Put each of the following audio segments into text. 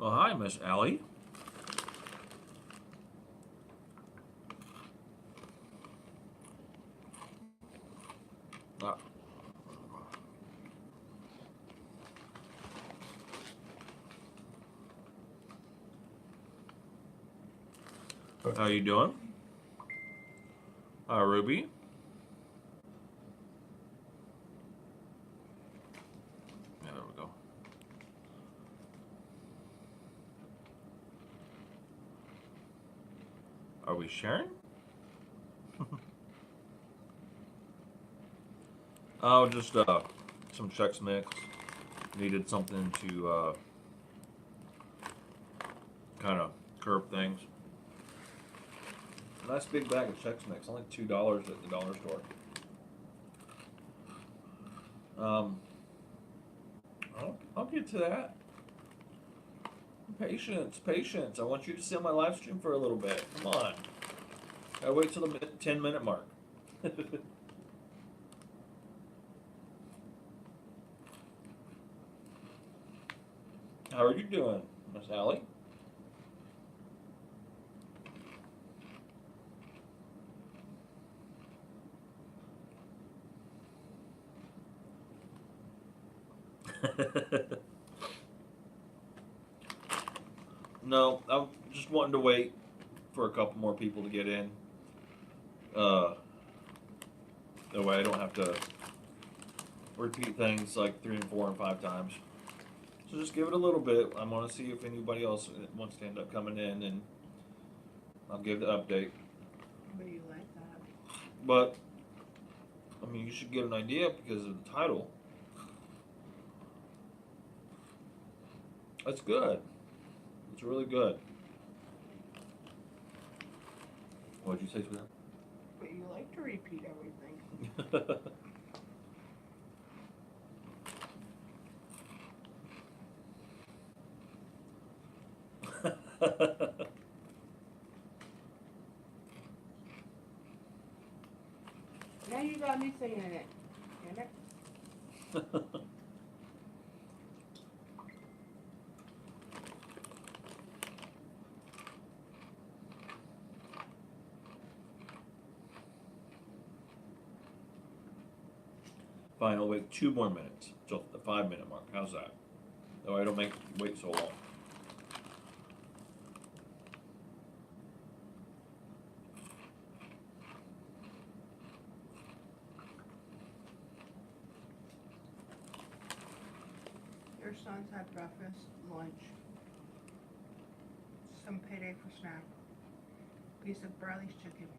Oh, hi, Miss Allie. Uh, how you doing? Ruby. Yeah, there we go. Are we sharing? Oh, just some Chex Mix. Needed something to kind of curb things. Nice big bag of Chex Mix, only $2 at the dollar store. Um, I'll get to that. Patience, patience. I want you to see my live stream for a little bit. Come on. Gotta wait till the 10-minute mark. How are you doing, Miss Allie? No, I'm just wanting to wait for a couple more people to get in. Uh, that way I don't have to repeat things like 3 and 4 and 5 times. So just give it a little bit. I want to see if anybody else wants to end up coming in, and I'll give the update. But you like that? But I mean, you should get an idea because of the title. That's good. It's really good. What'd you say, sweetheart? But you like to repeat everything. Now you got me singing it. Damn it. Fine, I'll wait 2 more minutes till the 5-minute mark. How's that? That way I don't make you wait so long. Your sons had breakfast, lunch, some payday for snack, piece of Bradley's chicken,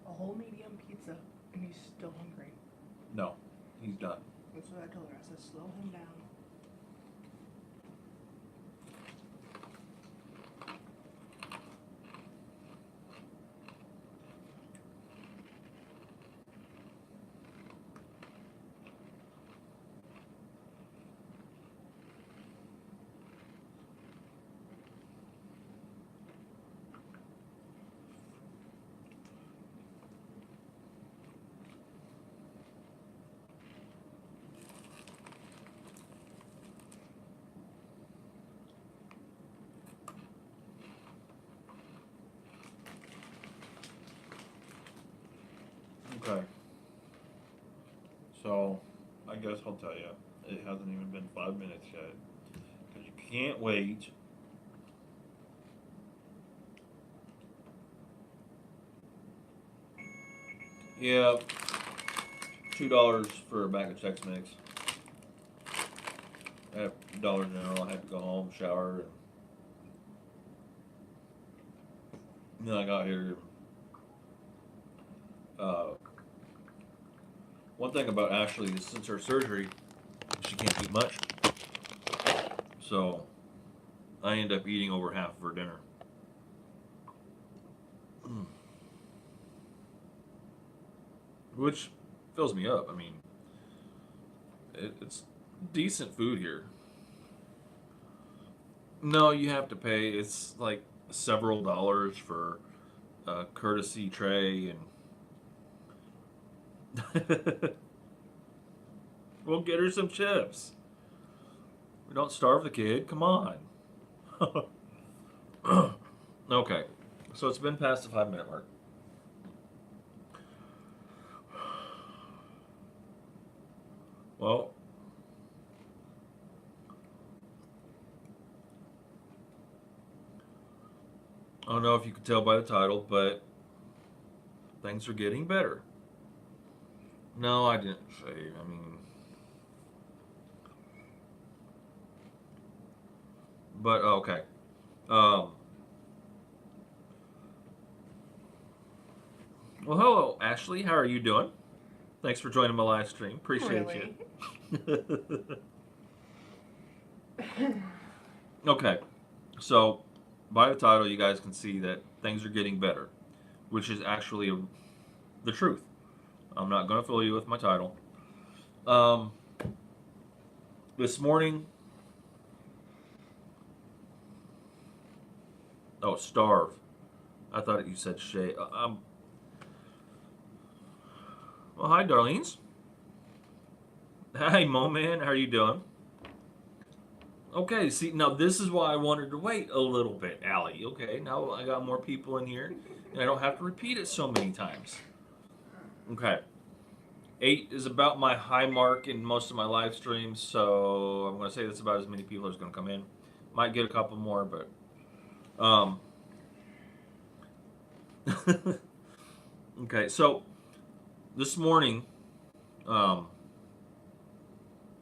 a whole medium pizza, and he's still hungry. No, he's done. That's what I told her. I said, slow him down. Okay. So, I guess I'll tell you, it hasn't even been 5 minutes yet. Because you can't wait. Yeah, $2 for a bag of Chex Mix. At Dollar General, I had to go home, shower, and then I got here. Uh, One thing about Ashley is since her surgery, she can't eat much. So I end up eating over half of her dinner. Which fills me up. I mean, it's decent food here. No, you have to pay. It's like several dollars for a courtesy tray, and we'll get her some chips. We don't starve the kid. Come on. Okay, so it's been past the 5 minute mark. Well, I don't know if you could tell by the title, but things are getting better. No, I didn't say. I mean, but okay. Um, well, hello, Ashley. How are you doing? Thanks for joining my live stream. Appreciate Really? you. Okay, so by the title, you guys can see that things are getting better, which is actually the truth. I'm not going to fool you with my title. Um, this morning, oh, starve. I thought you said Shay. Well, hi, Darlene's. Hi, Mo Man. How are you doing? Okay, see, now this is why I wanted to wait a little bit, Allie. Okay, now I got more people in here, and I don't have to repeat it so many times. Okay. 8 is about my high mark in most of my live streams, so I'm going to say that's about as many people as going to come in. Might get a couple more, but okay. So this morning, um,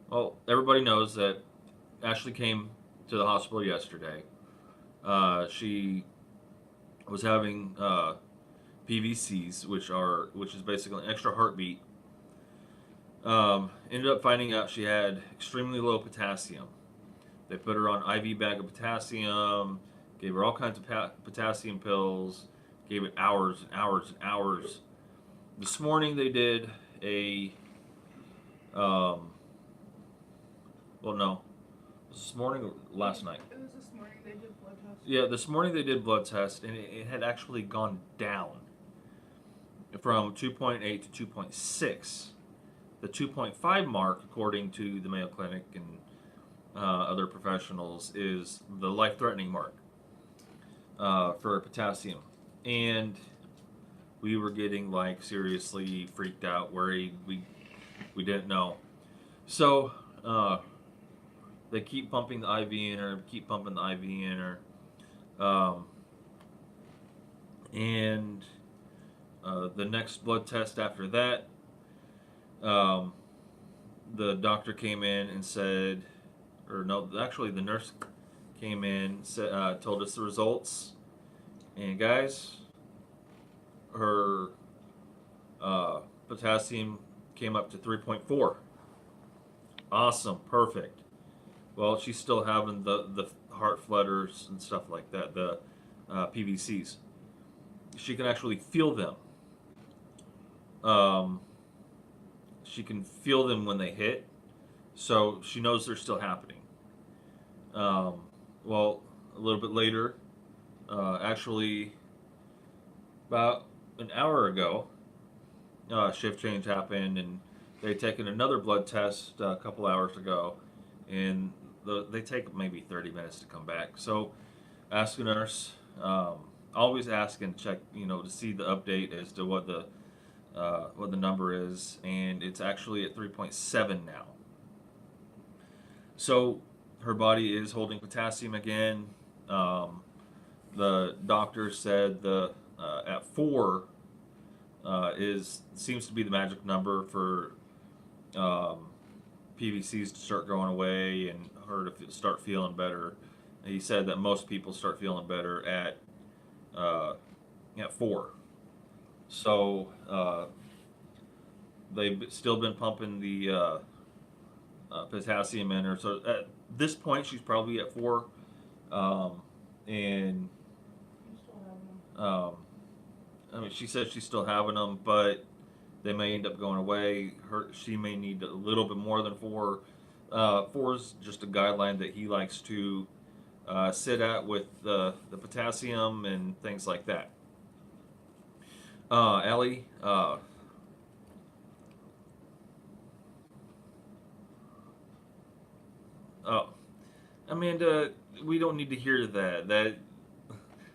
well, everybody knows that Ashley came to the hospital yesterday. She was having PVCs, which is basically an extra heartbeat. Ended up finding out she had extremely low potassium. They put her on IV bag of potassium, gave her all kinds of potassium pills, gave it hours and hours and hours. This morning they did a, well, no, was this morning or last night? It was this morning they did blood tests. Yeah, this morning they did blood tests, and it had actually gone down from 2.8 to 2.6. The 2.5 mark, according to the Mayo Clinic and other professionals, is the life-threatening mark for potassium. And we were getting like seriously freaked out, worried. We didn't know. So they keep pumping the IV in her, keep pumping the IV in her. And the next blood test after that, the doctor came in and said, or no, actually the nurse came in, said, told us the results, and guys, her potassium came up to 3.4. Awesome, perfect. Well, she's still having the heart flutters and stuff like that, the PVCs. She can actually feel them. She can feel them when they hit, so she knows they're still happening. Well, a little bit later, actually, about an hour ago, shift change happened, and they taken another blood test a couple hours ago, and they take maybe 30 minutes to come back. So, ask a nurse. Always ask and check, to see the update as to what the number is, and it's actually at 3.7 now. So her body is holding potassium again. The doctor said the at 4 seems to be the magic number for PVCs to start going away and her to start feeling better. He said that most people start feeling better at 4. So they've still been pumping the potassium in her. So at this point, she's probably at 4, and You still have them. I mean, she says she's still having them, but they may end up going away. She may need a little bit more than 4. 4 is just a guideline that he likes to sit at with the potassium and things like that. Ellie, oh, Amanda, we don't need to hear that.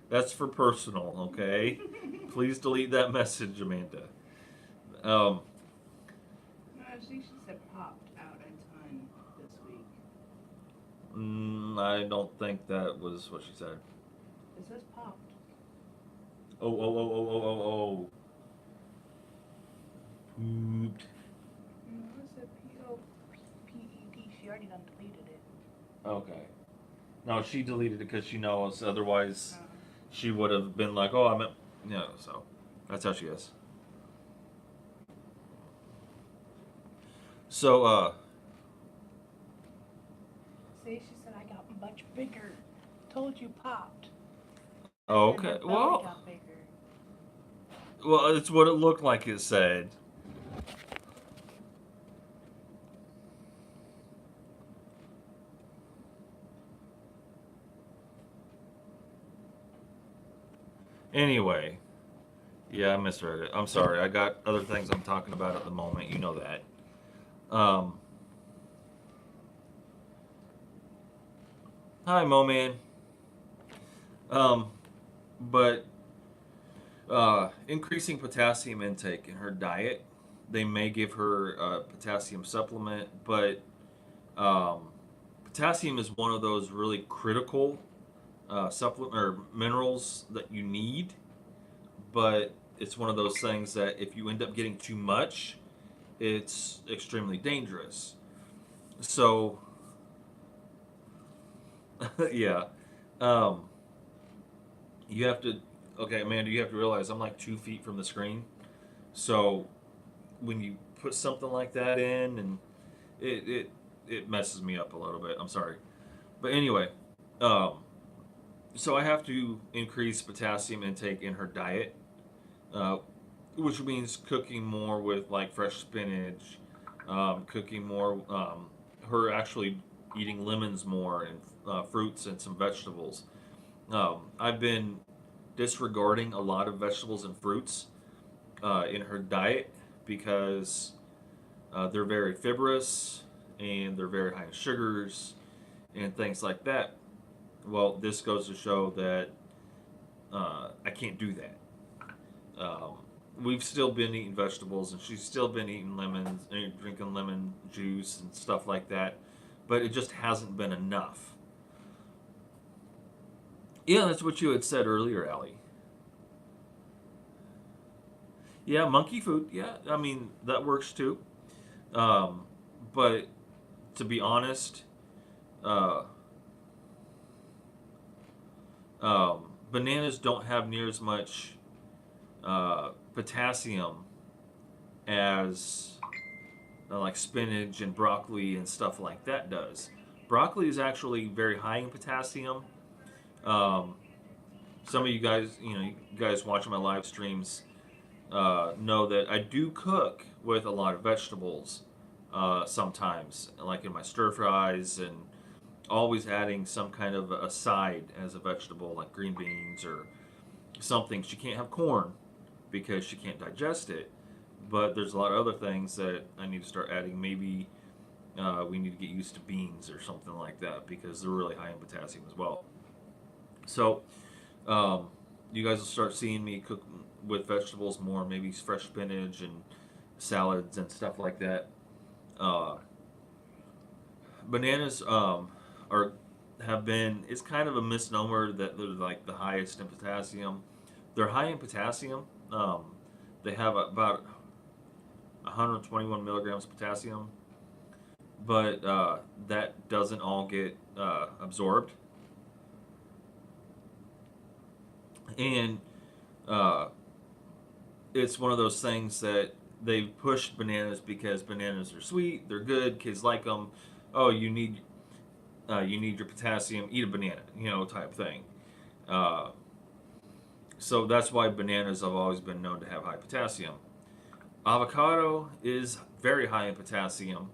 That's for personal, okay? Please delete that message, Amanda. Um, No, I think she said popped out a ton this week. I don't think that was what she said. It says popped. Oh. Pooped. No, it said POPPED. She already done deleted it. Okay. No, she deleted it because she knows. Otherwise, Uh, she would have been like, "Oh, I meant," So that's how she is. So, See, she said I got much bigger. Told you popped. And her okay. belly got bigger. Well, it's what it looked like. It said. Anyway, yeah, I misread it. I'm sorry. I got other things I'm talking about at the moment. You know that. Um, Hi, Mo Man. Um, but increasing potassium intake in her diet. They may give her a potassium supplement, but um, potassium is one of those really critical supplement or minerals that you need. But it's one of those things that if you end up getting too much, it's extremely dangerous. So, yeah, um, you have to. Okay, Amanda, you have to realize I'm like 2 feet from the screen. So when you put something like that in, and it it it messes me up a little bit. I'm sorry, but anyway, um, so I have to increase potassium intake in her diet, uh, which means cooking more with like fresh spinach, cooking more, her actually eating lemons more and fruits and some vegetables. I've been disregarding a lot of vegetables and fruits in her diet because they're very fibrous and they're very high in sugars and things like that. Well, this goes to show that I can't do that. Um, we've still been eating vegetables, and she's still been eating lemons, and drinking lemon juice and stuff like that, but it just hasn't been enough. Yeah, that's what you had said earlier, Allie. Yeah, monkey food. Yeah, I mean that works too. Um, but to be honest, uh, bananas don't have near as much potassium as like spinach and broccoli and stuff like that does. Broccoli is actually very high in potassium. Um, some of you guys, you guys watching my live streams know that I do cook with a lot of vegetables sometimes, like in my stir fries, and always adding some kind of a side as a vegetable, like green beans or something. She can't have corn because she can't digest it. But there's a lot of other things that I need to start adding. Maybe we need to get used to beans or something like that because they're really high in potassium as well. So um, you guys will start seeing me cook with vegetables more, maybe fresh spinach and salads and stuff like that. Uh, Bananas are have been. It's kind of a misnomer that they're like the highest in potassium. They're high in potassium. Um, they have about 121 milligrams of potassium, but that doesn't all get absorbed. And uh, it's one of those things that they've pushed bananas because bananas are sweet, they're good, kids like them. Oh, you need your potassium, eat a banana, type thing. Uh, so that's why bananas have always been known to have high potassium. Avocado is very high in potassium,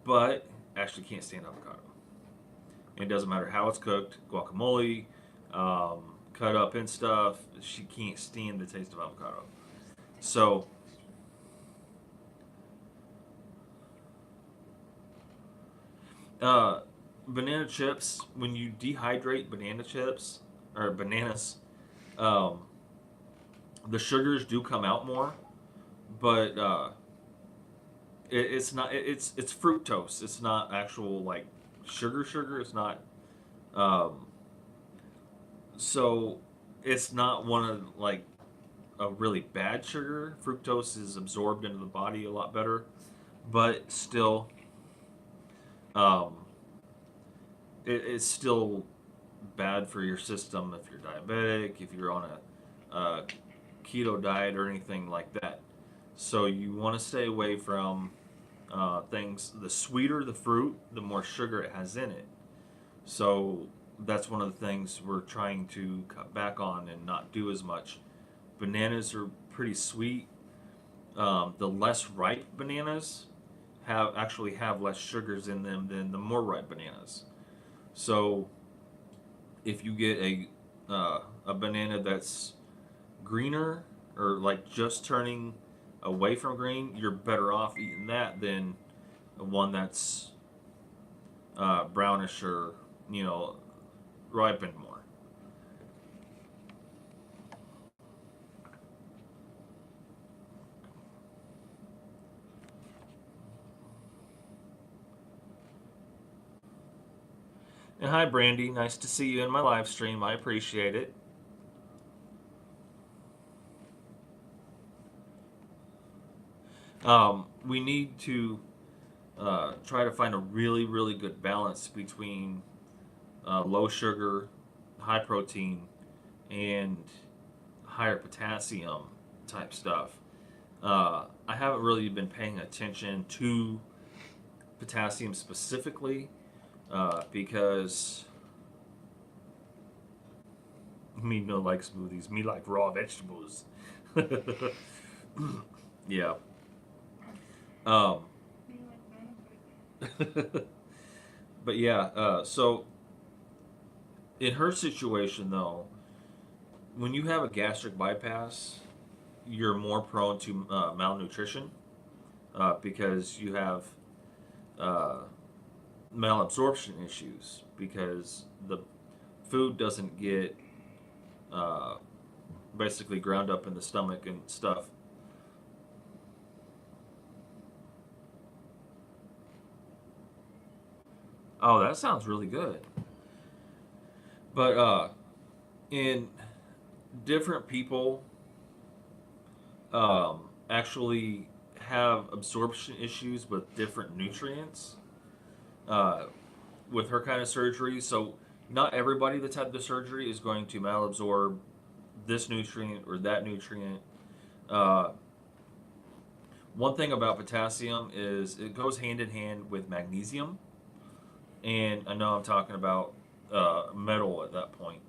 but actually can't stand avocado. It doesn't matter how it's cooked, guacamole, cut up and stuff. She can't stand the taste of avocado. So, uh, banana chips, when you dehydrate banana chips or bananas, um, the sugars do come out more, but it's not. It's fructose. It's not actual like sugar. Sugar. It's not. Um, so it's not one of like a really bad sugar. Fructose is absorbed into the body a lot better, but still, um, it's still bad for your system if you're diabetic, if you're on a keto diet or anything like that. So you want to stay away from things. The sweeter the fruit, the more sugar it has in it. So that's one of the things we're trying to cut back on and not do as much. Bananas are pretty sweet. The less ripe bananas have less sugars in them than the more ripe bananas. So if you get a banana that's greener or like just turning away from green, you're better off eating that than one that's brownish or ripened more. And hi, Brandy. Nice to see you in my live stream. I appreciate it. We need to try to find a really, really good balance between low sugar, high protein, and higher potassium type stuff. I haven't really been paying attention to potassium specifically because me no like smoothies. Me like raw vegetables. Yeah. Um, but yeah. So in her situation though, when you have a gastric bypass, you're more prone to malnutrition because you have uh, malabsorption issues because the food doesn't get uh, basically ground up in the stomach and stuff. Oh, that sounds really good. But in different people actually have absorption issues with different nutrients uh, with her kind of surgery. So not everybody that's had the surgery is going to malabsorb this nutrient or that nutrient. Uh, One thing about potassium is it goes hand in hand with magnesium, and I know I'm talking about metal at that point.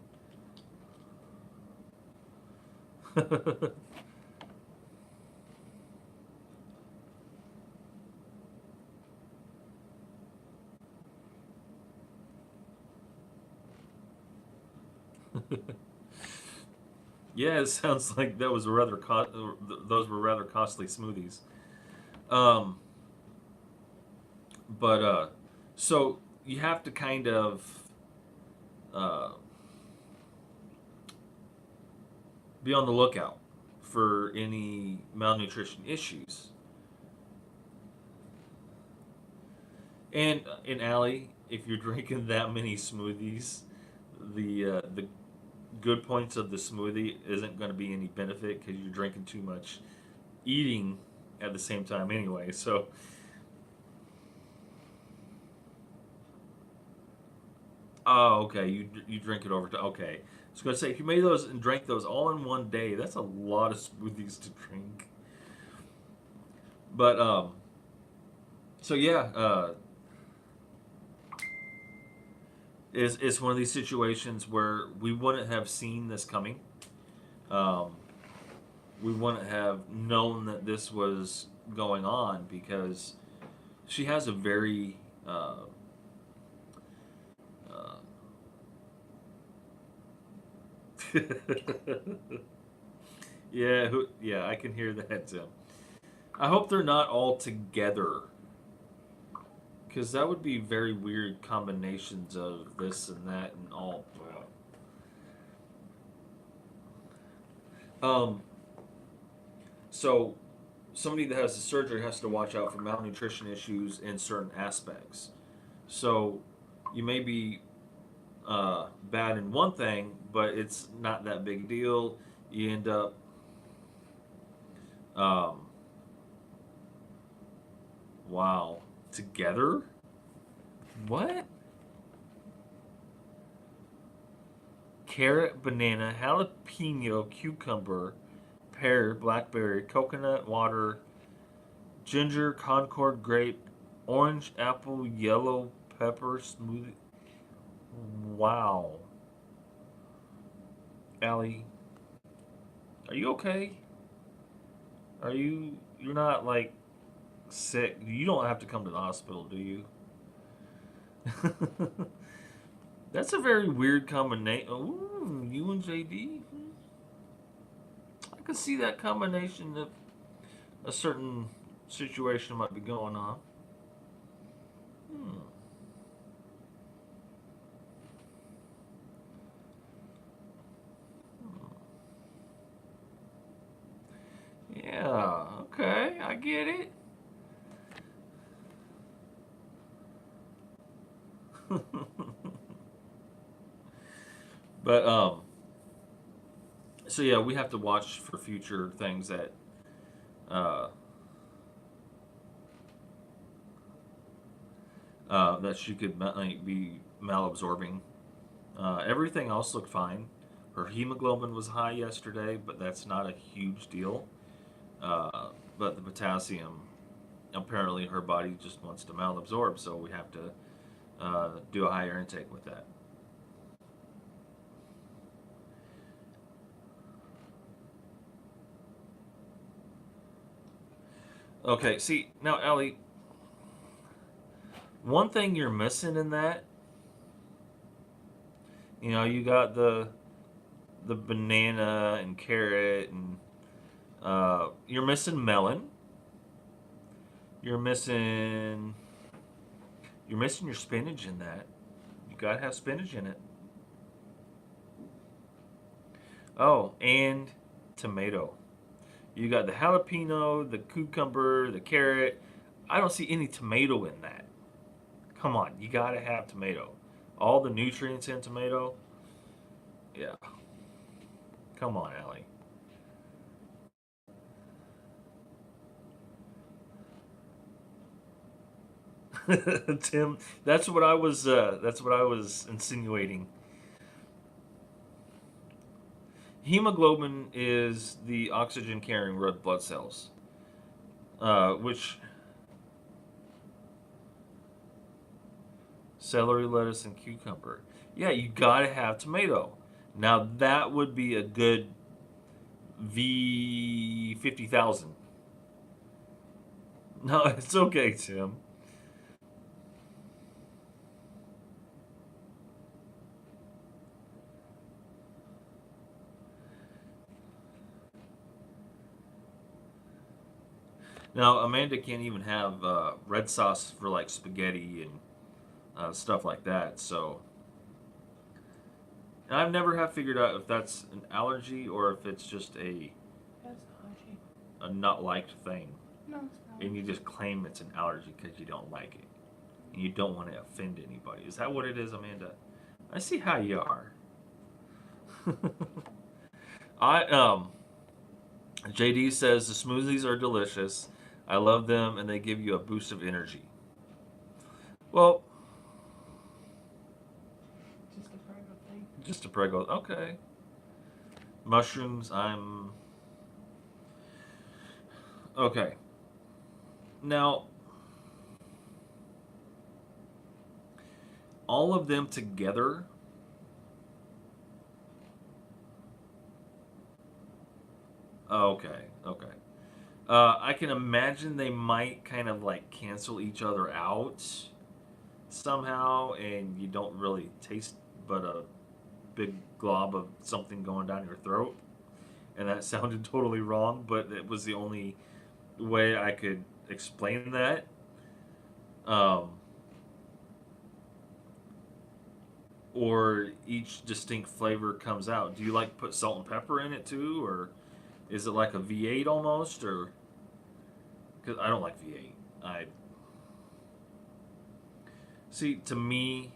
Yeah, it sounds like that was a those were rather costly smoothies. Um, but so you have to kind of uh, be on the lookout for any malnutrition issues. And in Allie, if you're drinking that many smoothies, the good points of the smoothie isn't going to be any benefit because you're drinking too much, eating at the same time anyway. So, oh, okay, you drink it over time. Okay, I was going to say if you made those and drank those all in one day, that's a lot of smoothies to drink. But so yeah, it's one of these situations where we wouldn't have seen this coming. Um, we wouldn't have known that this was going on because she has a very uh, yeah, I can hear that, Tim. I hope they're not all together Because that would be very weird combinations of this and that and all. Um, so somebody that has the surgery has to watch out for malnutrition issues in certain aspects. So you may be bad in one thing, but it's not that big a deal. You end up um, wow, together? What? Carrot, banana, jalapeno, cucumber, pear, blackberry, coconut water, ginger, Concord grape, orange, apple, yellow pepper smoothie. Wow. Allie, are you okay? You're not like sick? You don't have to come to the hospital, do you? That's a very weird combination. Ooh, you and JD? I could see that combination if a certain situation might be going on. Hmm. Yeah, okay, I get it. But so yeah, we have to watch for future things uh, that she could be malabsorbing. Everything else looked fine. Her hemoglobin was high yesterday, but that's not a huge deal. Uh, but the potassium, apparently, her body just wants to malabsorb, so we have to do a higher intake with that. Okay, see now, Ellie, one thing you're missing in that, you got the banana and carrot, and you're missing melon. You're missing you're missing your spinach in that. You gotta have spinach in it. Oh, and tomato. You got the jalapeno, the cucumber, the carrot. I don't see any tomato in that. Come on, you gotta have tomato. All the nutrients in tomato. Yeah. Come on, Allie. Tim, that's what I was insinuating. Hemoglobin is the oxygen carrying red blood cells, which celery, lettuce, and cucumber. Yeah, you gotta have tomato. Now that would be a good V50,000. No, it's okay, Tim. Now Amanda can't even have red sauce for like spaghetti and stuff like that. So and I've never have figured out if that's an allergy or if it's just That's allergy. a not liked thing, No, it's not. and you just claim it's an allergy because you don't like it, and you don't want to offend anybody. Is that what it is, Amanda? I see how you are. I JD says the smoothies are delicious. I love them, and they give you a boost of energy. Well, Just a private thing. just a prego. Okay. Mushrooms. I'm okay. Now, all of them together. Okay. Okay. I can imagine they might kind of like cancel each other out somehow, and you don't really taste but a big glob of something going down your throat. And that sounded totally wrong, but it was the only way I could explain that. Um, or each distinct flavor comes out? Do you like put salt and pepper in it too, or is it like a V8 almost? Or because I don't like V8. I see. To me,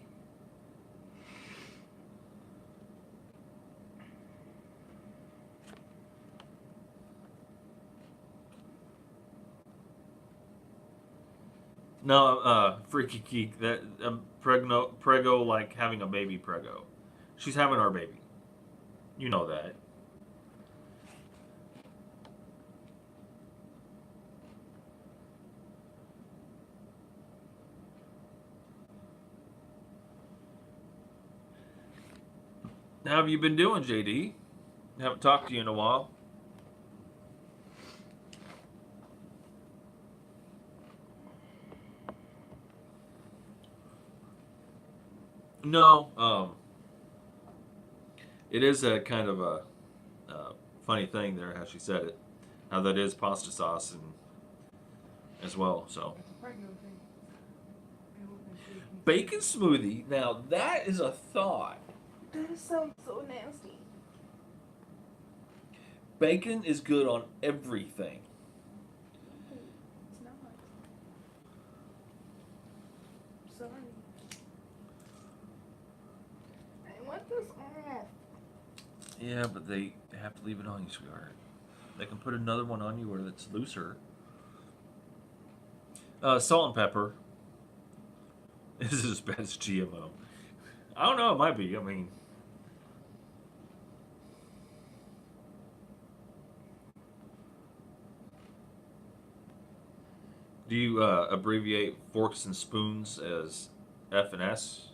no, Freaky Geek. That Prego like having a baby Prego. She's having our baby. You know that. How have you been doing, JD? Haven't talked to you in a while. No, it is a kind of a funny thing there how she said it. How that is pasta sauce and as well. So It's a pregnant thing. I don't think she can- bacon smoothie. Now that is a thought. That sounds so nasty. Bacon is good on everything. It's not. Sorry. I want this off. Yeah, but they have to leave it on you, sweetheart. They can put another one on you where it's looser. Salt and pepper. This is as bad as GMO. I don't know. It might be. I mean, do you abbreviate forks and spoons as F and S?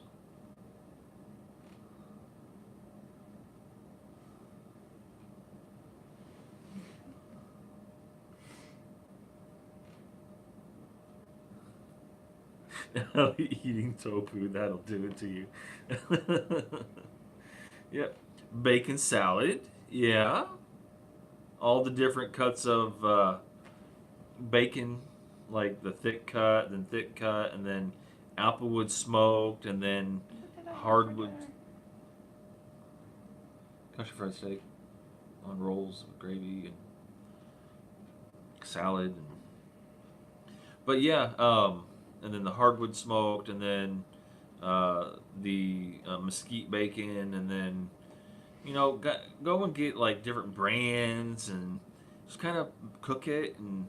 Eating tofu, that'll do it to you. Yep. Bacon salad, yeah. All the different cuts of bacon, like the thick cut, and then applewood smoked, and then What did I have for hardwood dinner? country fried steak on rolls with gravy and salad. But yeah, and then the hardwood smoked, and then the mesquite bacon, and then go and get like different brands and just kind of cook it and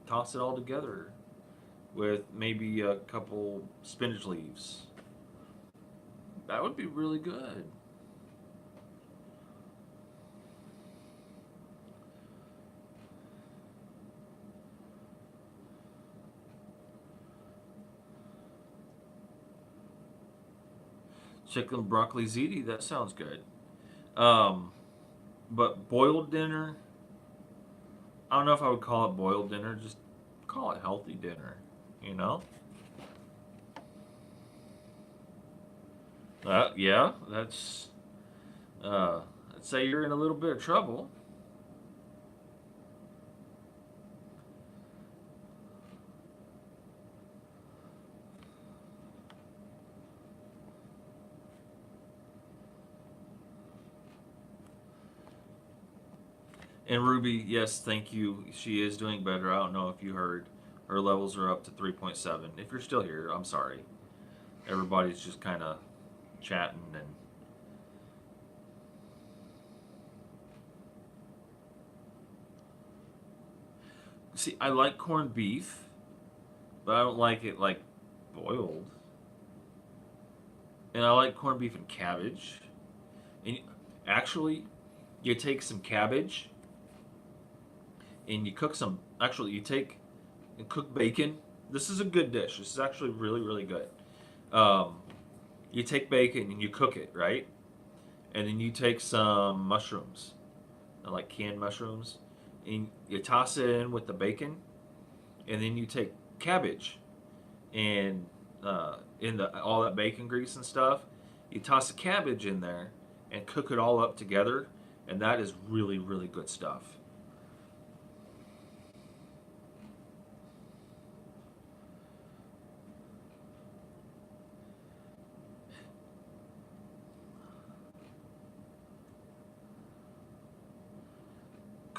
toss it all together with maybe a couple spinach leaves. That would be really good. Chicken broccoli ziti, that sounds good. Um, but boiled dinner, I don't know if I would call it boiled dinner. Just call it healthy dinner. You know? Yeah, that's. I'd say you're in a little bit of trouble. And Ruby, yes, thank you. She is doing better. I don't know if you heard. Her levels are up to 3.7. If you're still here, I'm sorry. Everybody's just kind of chatting and. See, I like corned beef, but I don't like it like boiled. And I like corned beef and cabbage. And actually, you take some cabbage and you cook some. Actually, you take and cook bacon. This is a good dish. This is actually really, really good. Um, you take bacon and you cook it, right? And then you take some mushrooms, like canned mushrooms, and you toss it in with the bacon. And then you take cabbage and in the all that bacon grease and stuff, you toss the cabbage in there and cook it all up together, and that is really, really good stuff.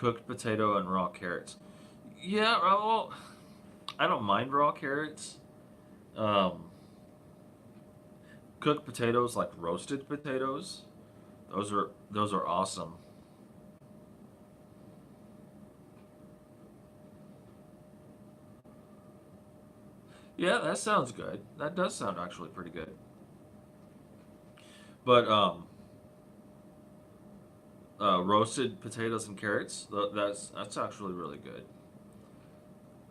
Cooked potato and raw carrots. Yeah, well, I don't mind raw carrots. Um, Cooked potatoes, like roasted potatoes, those are awesome. Yeah, that sounds good. That does sound actually pretty good. But roasted potatoes and carrots, that's actually really good.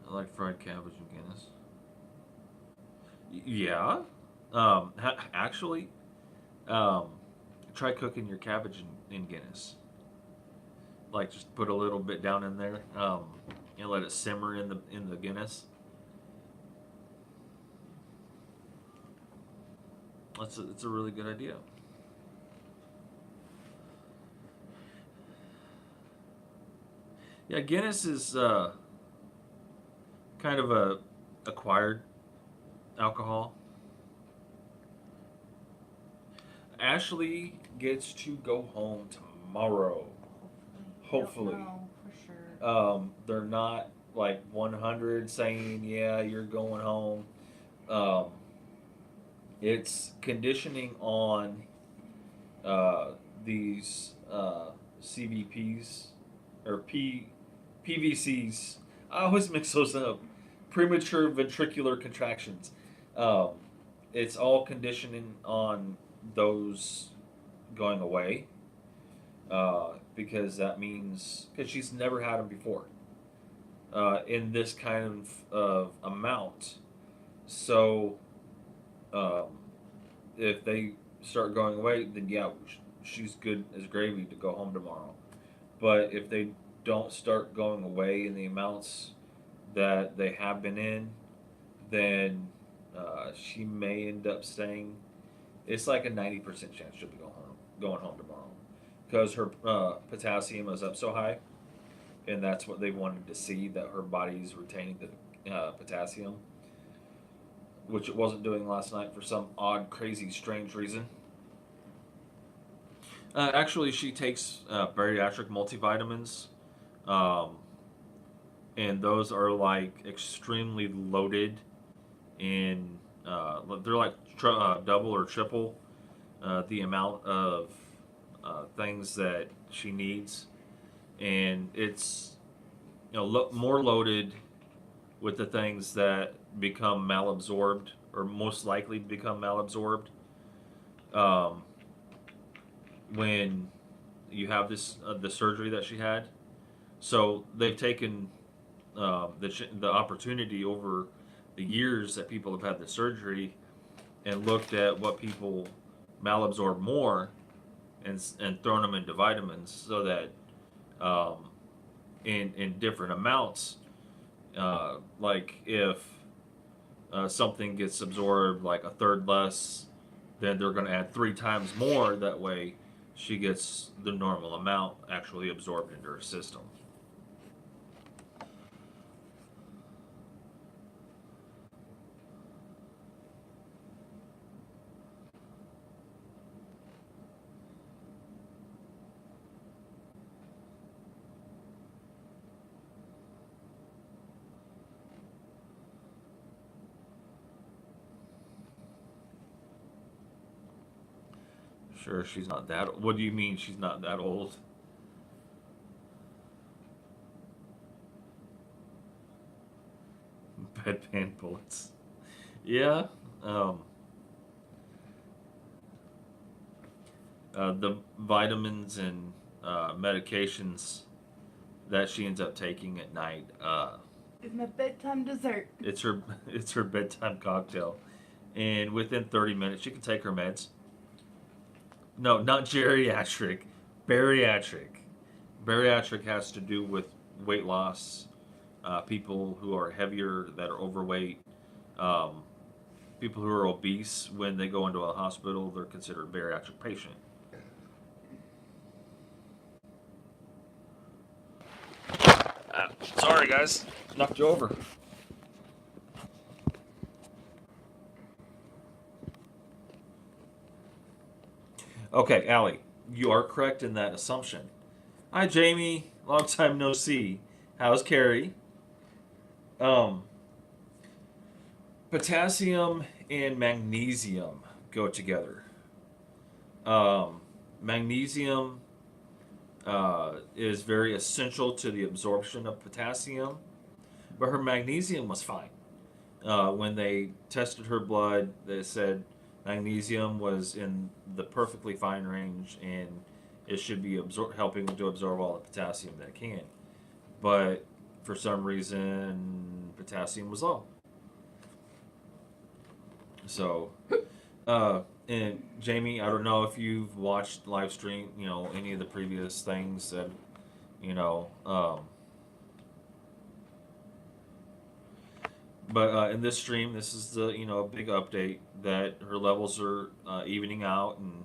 I like fried cabbage and Guinness. Yeah. Actually, um, try cooking your cabbage in Guinness. Like just put a little bit down in there, and let it simmer in the Guinness. It's a really good idea. Yeah, Guinness is kind of a acquired alcohol. Ashley gets to go home tomorrow. Hopefully. Hopefully. Don't know for sure. They're not like 100 saying, yeah, you're going home. Um, it's conditioning on uh, these CVPs or PVCs. I always mix those up. Premature ventricular contractions. Um, it's all conditioning on those going away because that means because she's never had them before in this kind of amount. So um, if they start going away, then yeah, she's good as gravy to go home tomorrow. But if they don't start going away in the amounts that they have been in, then she may end up staying. It's like a 90% chance she'll be going home tomorrow because her potassium is up so high, and that's what they wanted to see, that her body's retaining the potassium, which it wasn't doing last night for some odd, crazy, strange reason. Actually, she takes bariatric multivitamins, um, and those are like extremely loaded in. They're like double or triple the amount of things that she needs, and it's more loaded with the things that become malabsorbed or most likely to become malabsorbed um, when you have this the surgery that she had. So they've taken the opportunity over the years that people have had the surgery and looked at what people malabsorb more and thrown them into vitamins so that um, in different amounts, like if something gets absorbed like a third less, then they're going to add 3 times more. That way, she gets the normal amount actually absorbed into her system. Sure, she's not that. What do you mean she's not that old? Bedpan bullets. Yeah. Um, the vitamins and medications that she ends up taking at night. It's my bedtime dessert. It's her it's her bedtime cocktail, and within 30 minutes she can take her meds. No, not geriatric, bariatric. Bariatric has to do with weight loss. People who are heavier, that are overweight, um, people who are obese. When they go into a hospital, they're considered a bariatric patient. Sorry, guys, knocked you over. Okay, Allie, you are correct in that assumption. Hi, Jamie. Long time no see. How's Carrie? Um, Potassium and magnesium go together. Um, Magnesium is very essential to the absorption of potassium, but her magnesium was fine. When they tested her blood, they said magnesium was in the perfectly fine range and it should be helping to absorb all the potassium that it can. But for some reason, potassium was low. So, and Jamie, I don't know if you've watched live stream, any of the previous things that, you know, but in this stream, this is the a big update that her levels are evening out, and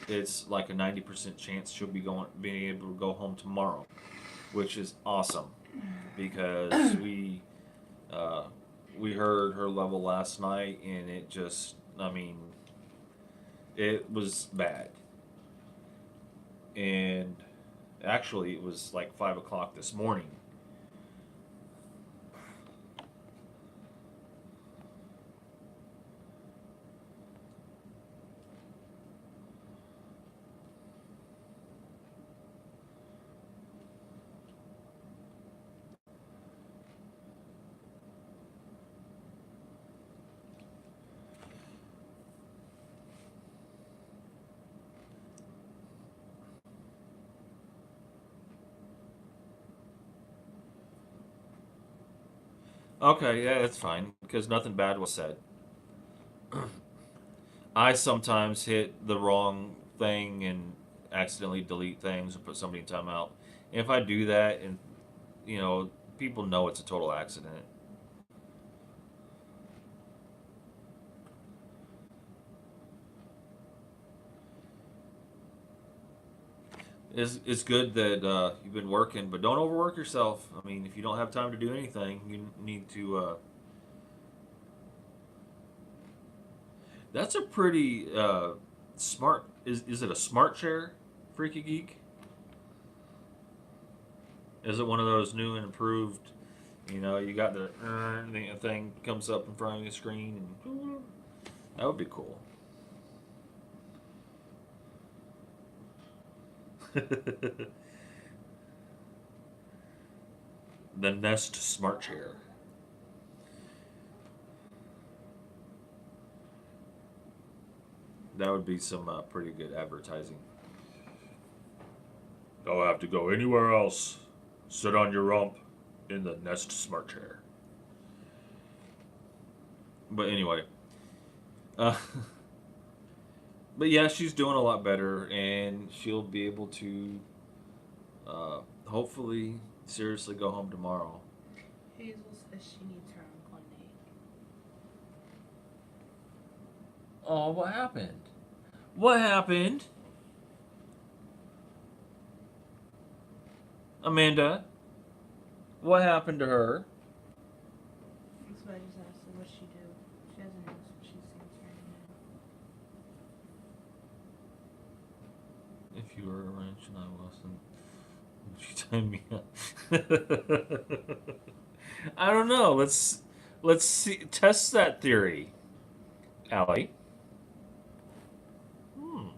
it's like a 90% chance she'll be being able to go home tomorrow, which is awesome because we heard her level last night, and it just, I mean, it was bad, and actually it was like 5 o'clock this morning. Okay, yeah, that's fine because nothing bad was said. I sometimes hit the wrong thing and accidentally delete things or put somebody in timeout. And if I do that, and people know it's a total accident. It's good that you've been working, but don't overwork yourself. I mean, if you don't have time to do anything, you need to. That's a pretty smart. Is it a smart chair, Freaky Geek? Is it one of those new and improved? You got the thing comes up in front of the screen, and that would be cool. The Nest Smart Chair. That would be some pretty good advertising. Don't have to go anywhere else. Sit on your rump in the Nest Smart Chair. But anyway, uh, but yeah, she's doing a lot better, and she'll be able to hopefully seriously go home tomorrow. Hazel says she needs her own Lemonade. Oh, what happened? What happened? Amanda, what happened to her? That's what I just asked her. What's she do? She doesn't know what she sings right If you were a wrench and I wasn't, would you tie me up? I don't know. Let's see. Test that theory, Allie. Hmm.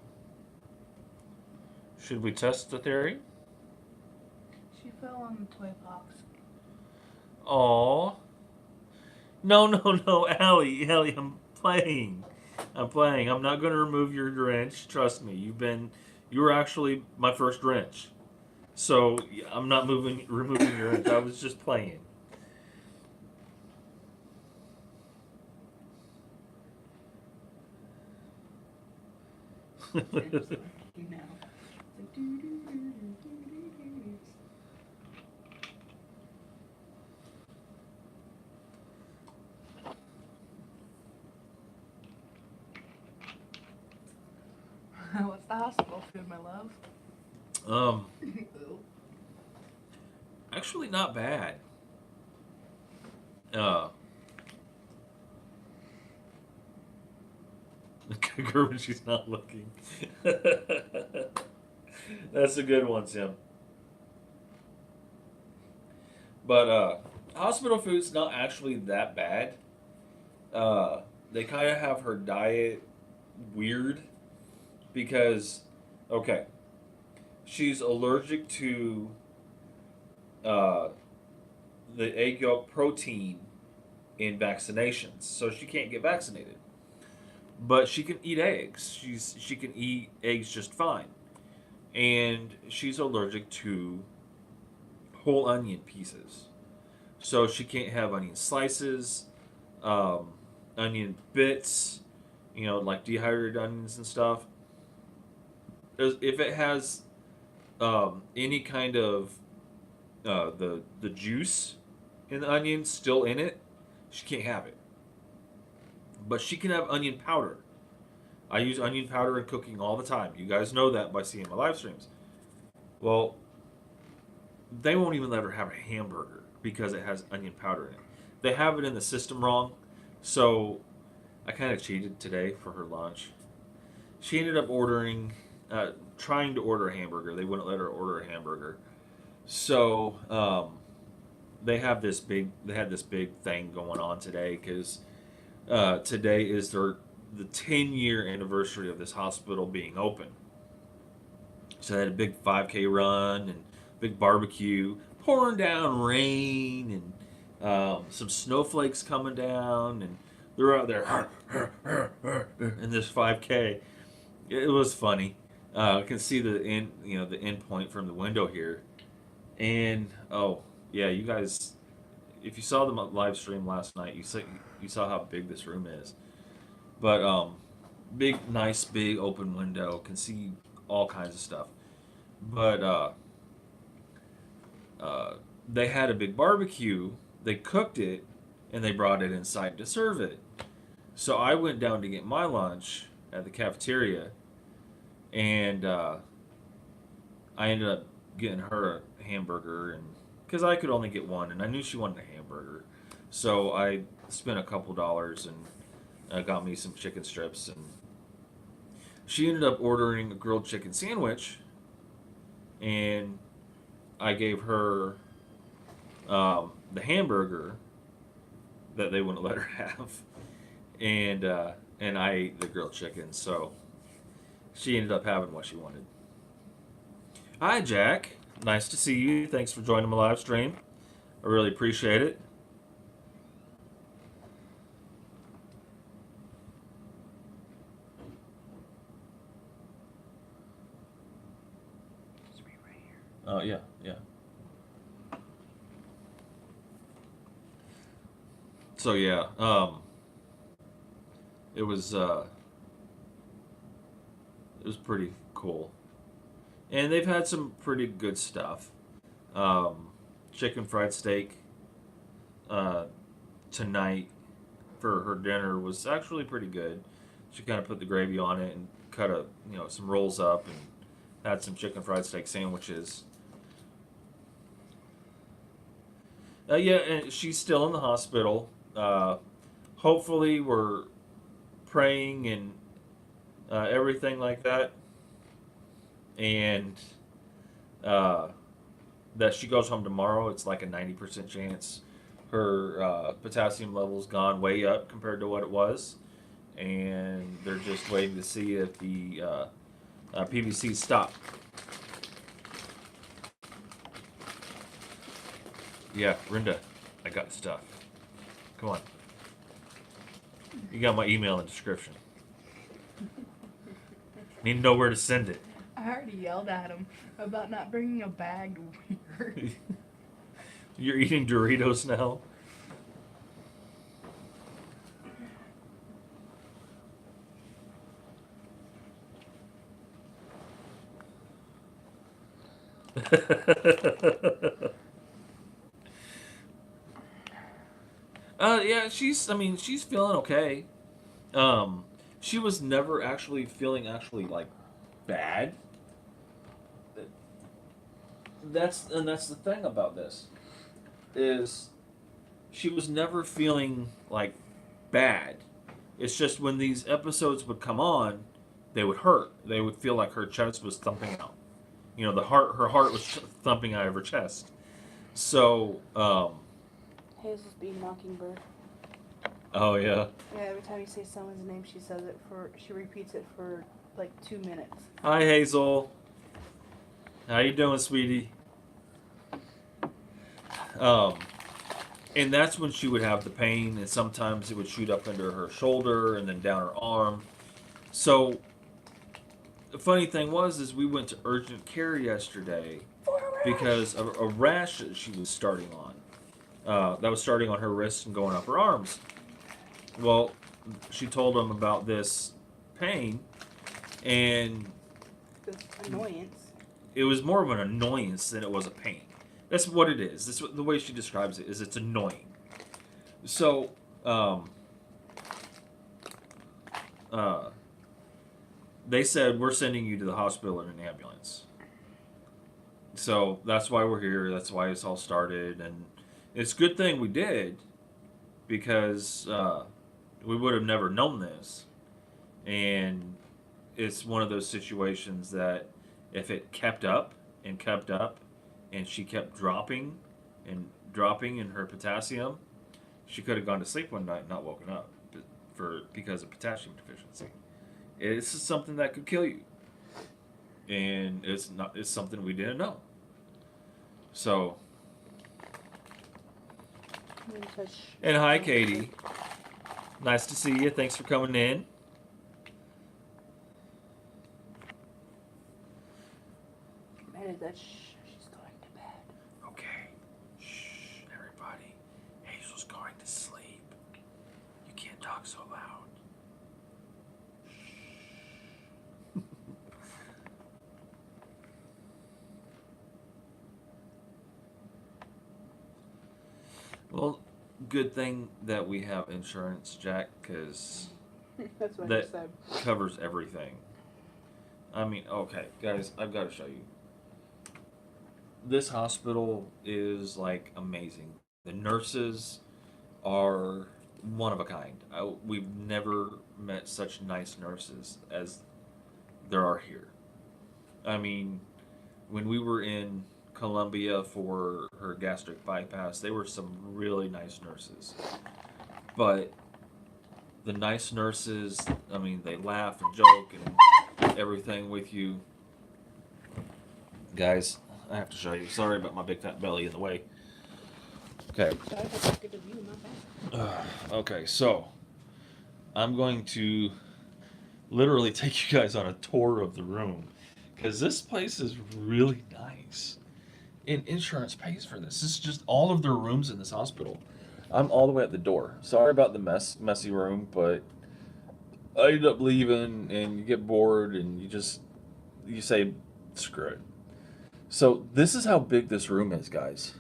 Should we test the theory? now. She fell on the toy box. Oh. No, no, no, Allie, I'm playing. I'm playing. I'm not going to remove your wrench. Trust me. You were actually my first wrench. So I'm not removing your wrench. I was just playing. It's like, you know. It's like, doo, doo, doo, doo, doo, doo, doo. What's the hospital food, my love? Um, Ooh. Actually, not bad. Uh, her when she's not looking. That's a good one, Tim. But hospital food's not actually that bad. They kind of have her diet weird because, okay, she's allergic to uh, the egg yolk protein in vaccinations, so she can't get vaccinated. But she can eat eggs. She can eat eggs just fine, and she's allergic to whole onion pieces. So she can't have onion slices, um, onion bits, like dehydrated onions and stuff. If it has any kind of the juice in the onion still in it, she can't have it. But she can have onion powder. I use onion powder in cooking all the time. You guys know that by seeing my live streams. Well, they won't even let her have a hamburger because it has onion powder in it. They have it in the system wrong, so I kind of cheated today for her lunch. She ended up trying to order a hamburger. They wouldn't let her order a hamburger, so they had this big thing going on today because today is the 10-year anniversary of this hospital being open. So they had a big 5K run and big barbecue, pouring down rain and some snowflakes coming down, and they're out there in this 5K. It was funny. I can see the end point from the window here, and oh yeah, you guys, if you saw the live stream last night, you saw how big this room is. But big, nice, big open window, can see all kinds of stuff. But uh, they had a big barbecue. They cooked it, and they brought it inside to serve it. So I went down to get my lunch at the cafeteria, and I ended up getting her a hamburger, and because I could only get one, and I knew she wanted a hamburger, so I spent a couple dollars and got me some chicken strips, and she ended up ordering a grilled chicken sandwich, and I gave her the hamburger that they wouldn't let her have, and I ate the grilled chicken, so she ended up having what she wanted. Hi, Jack. Nice to see you. Thanks for joining my live stream. I really appreciate it. Just read right here. Oh yeah, yeah. So yeah, it was uh, it was pretty cool, and they've had some pretty good stuff. Um, Chicken fried steak uh, tonight for her dinner was actually pretty good. She kind of put the gravy on it and cut some rolls up and had some chicken fried steak sandwiches. Yeah, and she's still in the hospital. Hopefully, we're praying and everything like that, and uh, that she goes home tomorrow. It's like a 90% chance. Her potassium level's gone way up compared to what it was, and they're just waiting to see if the PVC stop. Yeah, Rinda, I got the stuff. Come on. You got my email in the description. Need to know where to send it. I already yelled at him about not bringing a bag weird. You're eating Doritos now? Yeah, she's feeling okay. Um, she was never actually feeling like bad. That's the thing about this is she was never feeling like bad. It's just when these episodes would come on, they would hurt. They would feel like her chest was thumping out. Her heart was thumping out of her chest. So, Hazel's being Mockingbird. oh yeah. Yeah, every time you say someone's name, she repeats it for like 2 minutes. Hi Hazel. How you doing, sweetie? Um, and that's when she would have the pain, and sometimes it would shoot up into her shoulder and then down her arm. So the funny thing was, is we went to urgent care yesterday because of a rash that she was starting on. That was starting on her wrists and going up her arms. Well, she told them about this pain, and This annoyance. it was more of an annoyance than it was a pain. That's what it is. This the way she describes it is it's annoying. So, uh, they said we're sending you to the hospital in an ambulance. So that's why we're here. That's why it's all started, and it's a good thing we did because we would have never known this. And it's one of those situations that if it kept up, and she kept dropping in her potassium, she could have gone to sleep one night and not woken up because of potassium deficiency. It's something that could kill you, and it's something we didn't know. So, and hi, Katie. Nice to see you. Thanks for coming in. She's going to bed. Okay. Shh, everybody. Hazel's going to sleep. You can't talk so loud. Well, good thing that we have insurance, Jack, because That's what that I said. covers everything. I mean, okay, guys, I've got to show you. This hospital is like amazing. The nurses are one of a kind. We've never met such nice nurses as there are here. I mean, when we were in Columbia for her gastric bypass, they were some really nice nurses. But the nice nurses, I mean, they laugh and joke and everything with you. Guys, I have to show you. Sorry about my big fat belly in the way. Okay. Okay, so I'm going to literally take you guys on a tour of the room because this place is really nice. And insurance pays for this. This is just all of their rooms in this hospital. I'm all the way at the door. Sorry about the messy room, but I end up leaving and you get bored and you say screw it. So this is how big this room is, guys.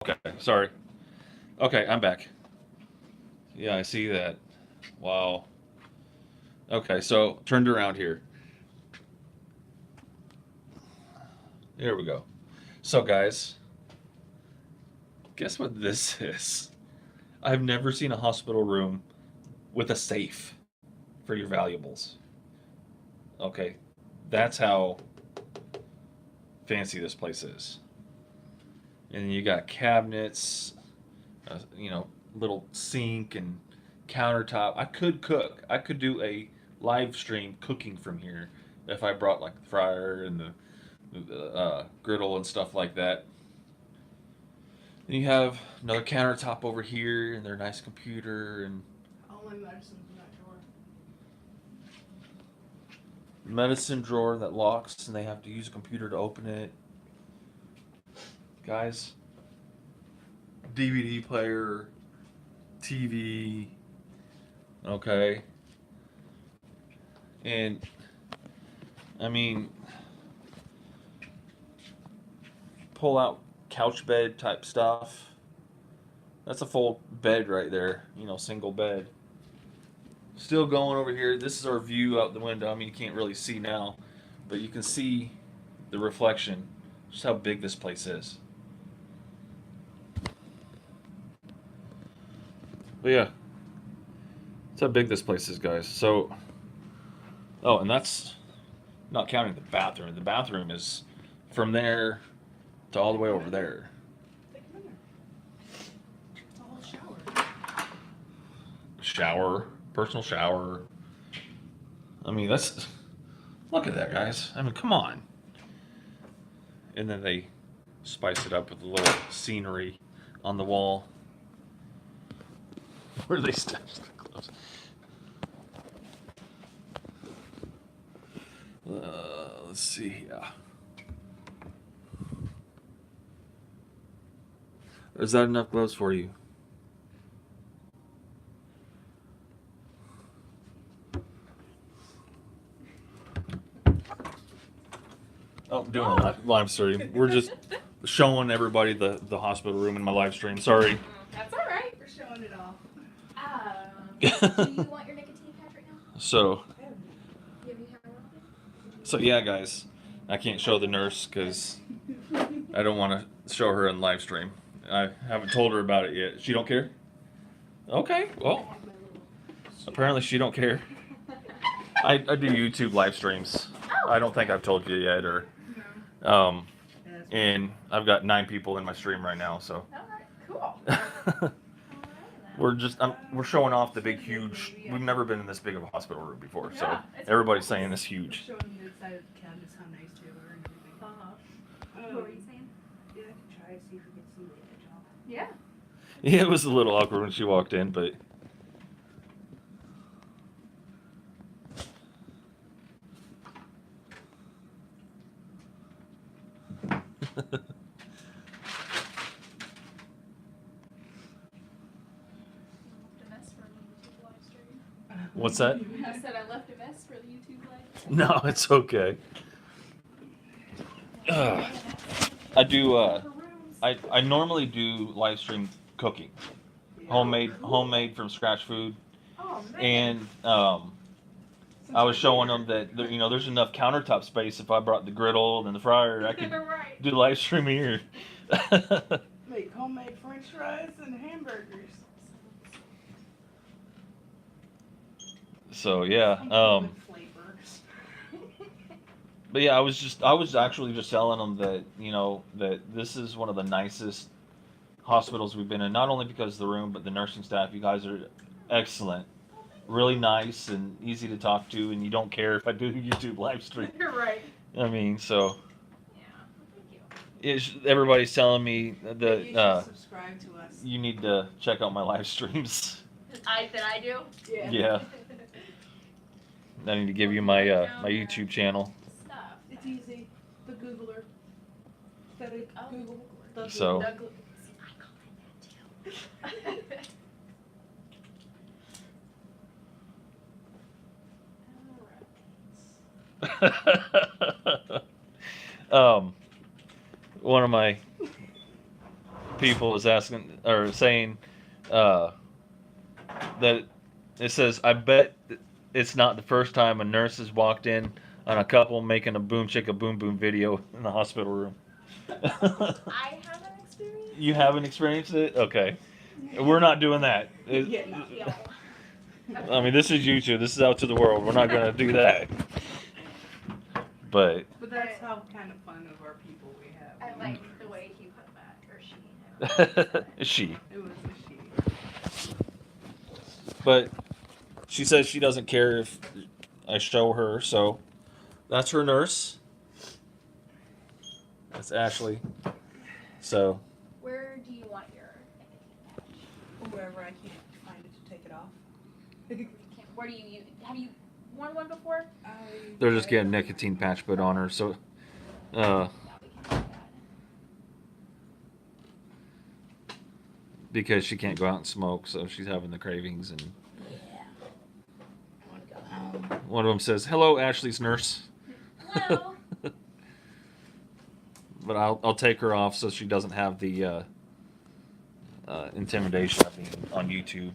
Okay, sorry. Okay, I'm back. Yeah, I see that. Wow. Okay, so turned around here. There we go. So, guys, guess what this is? I've never seen a hospital room with a safe for your valuables. Okay, that's how fancy this place is. And you got cabinets, little sink and countertop. I could cook. I could do a live stream cooking from here if I brought like the fryer and the griddle and stuff like that. And you have another countertop over here and their nice computer and All my medicine's in that drawer. medicine drawer that locks and they have to use a computer to open it. Guys, DVD player, TV, okay. And I mean, pull out couch bed type stuff. That's a full bed right there, you know, single bed. Still going over here. This is our view out the window. I mean, you can't really see now, but you can see the reflection. Just how big this place is. But yeah, that's how big this place is, guys. So, oh, and that's not counting the bathroom. The bathroom is from there to all the way over there. Take them in there. It's a whole shower. Shower, personal shower. I mean, that's, look at that, guys. I mean, come on. And then they spice it up with a little scenery on the wall. Where do they stash the clothes? Let's see. Yeah. Is that enough gloves for you? Oh, I'm doing a live stream. We're just showing everybody the hospital room in my live stream. Sorry. That's all right. We're showing it off. Do you want your nicotine patch right now? So, You have any hair on? so yeah, guys, I can't show the nurse because I don't want to show her in live stream. I haven't told her about it yet. She don't care? Okay, well, apparently she don't care. I do YouTube live streams. I don't think I've told you yet, or and I've got 9 people in my stream right now, so Alright, cool. we're showing off the big, huge. We've never been in this big of a hospital room before, so Yeah, it's everybody's cool. saying it's huge. Showing the side of the cabinets how nice they were and everything. What were you saying? Yeah, I can try to see if we can see the image off. Yeah. Yeah, it was a little awkward when she walked in, but Left a mess for the YouTube live stream. what's that? I said I left a mess for the YouTube live stream. No, it's okay. I do. I normally do live stream cooking, homemade from scratch food, Oh man. and I was showing them that you know there's enough countertop space if I brought the griddle and the fryer, I could Right. do live stream here. Make homemade French fries and hamburgers. So yeah, With flavors. but yeah, I was actually just telling them that you know that this is one of the nicest hospitals we've been in, not only because of the room but the nursing staff. You guys are excellent, really nice and easy to talk to, and you don't care if I do YouTube live stream. You're right. I mean, so Yeah. Thank you. everybody's telling me Maybe you that should subscribe to us. you need to check out my live streams. I do. Yeah, I need to give you my my YouTube channel. Stuff. It's easy. The Googler. Instead of Oh, Google. The So- Douglas. See, I call it that too. One of my people is asking or saying that it says, I bet it's not the first time a nurse has walked in on a couple making a boom chicka boom boom video in the hospital room. I haven't experienced. You haven't experienced it? Okay. We're not doing that. Yeah, no. Yeah. I mean, this is YouTube. This is out to the world. We're not going to do that. But But that's how kind of fun of our people we have. I like the way he put that, or she. I don't know how to say it. she. It was a she. But she says she doesn't care if I show her, so that's her nurse. That's Ashley. So Where do you want your nicotine patch? Whoever I can't find it to take it off. Where do you use? Have you worn one before? they're just getting nicotine patch put on her. So Yeah, we can do that. because she can't go out and smoke, so she's having the cravings and one of them says, "Hello, Ashley's nurse." Hello. But I'll take her off so she doesn't have the intimidation of being on YouTube.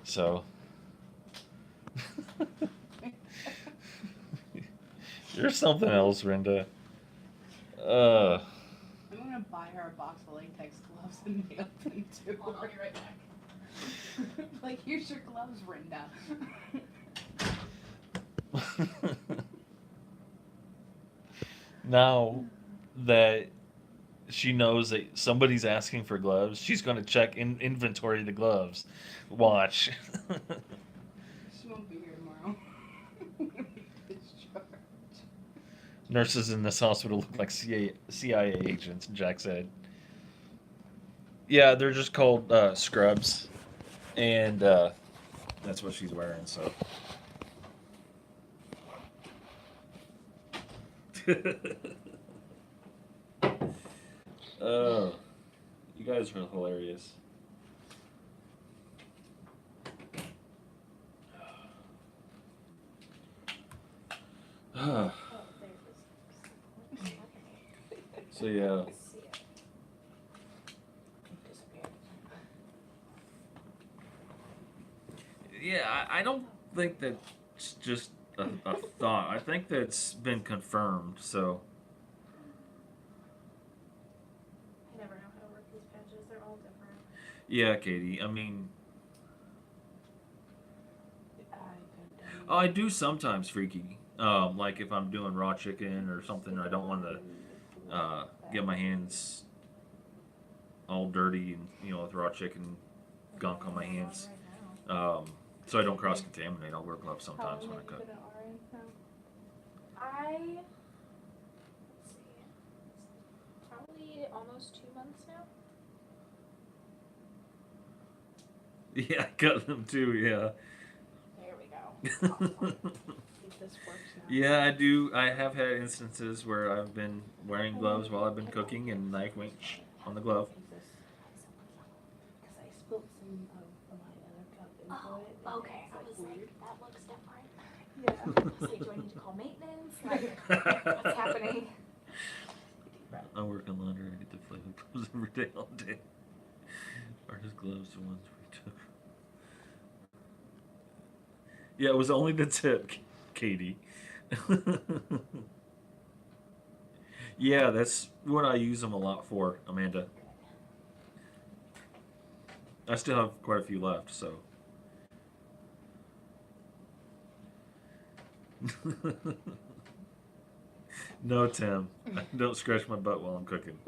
So. You're something else, Rinda. I'm gonna buy her a box of latex gloves and mail them to her. I'll be right back. Like, here's your gloves, Rinda. Now that she knows that somebody's asking for gloves, she's going to check inventory the gloves. Watch. She won't be here tomorrow. Discharged. Nurses in this hospital look like CIA agents, Jack said. Yeah, they're just called scrubs. And that's what she's wearing, so. Oh, you guys are hilarious. So yeah. Yeah, I don't think that's just a thought. I think that's been confirmed, so. I never know how to work these patches. They're all different. Yeah, Katie, I mean, I do sometimes freaky. Like if I'm doing raw chicken or something, I don't want to get my hands all dirty and with raw chicken gunk on my hands. So I don't cross contaminate. I'll wear gloves sometimes when I cook. Let's see, probably almost 2 months now. Yeah, I got them too. Yeah. There we go. Awesome. If this works now. Yeah, I do. I have had instances where I've been wearing gloves while I've been cooking and knife winch on the glove. Because I spilled some of my other cup into it. Oh, okay. I It's was weird. like, that looks different. Yeah. I was like, do I need to call maintenance? Like, what's happening? I work in laundry. I get to play with gloves every day, all day. Are his gloves the ones we took? Yeah, it was only the tip, Katie. Yeah, that's what I use them a lot for, Amanda. I still have quite a few left, so. No, Tim. Don't scratch my butt while I'm cooking.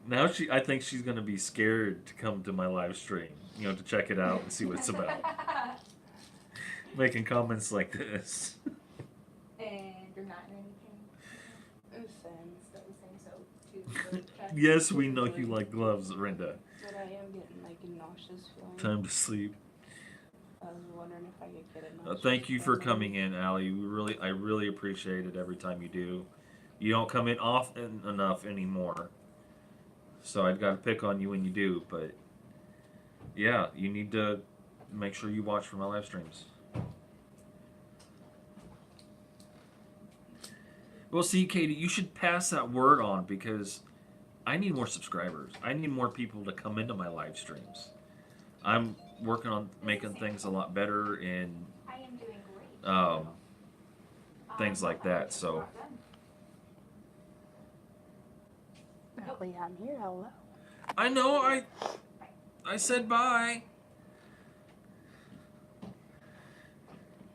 Now I think she's gonna be scared to come to my live stream, to check it out and see what it's about. Making comments like this. And you're not in any pain? It was same. Still the same, so two. Yes, we know you like gloves, Rinda. But I am getting like a nauseous feeling. Time to sleep. I was wondering if I could get a nauseous Thank you for feeling. coming in, Allie. I really appreciate it every time you do. You don't come in often enough anymore, so I've got to pick on you when you do. But yeah, you need to make sure you watch for my live streams. Well, see, Katie, you should pass that word on because I need more subscribers. I need more people to come into my live streams. I'm working on making things a lot better and I am doing great. things like that. So Ellie, I'm here. Hello. I know I said bye.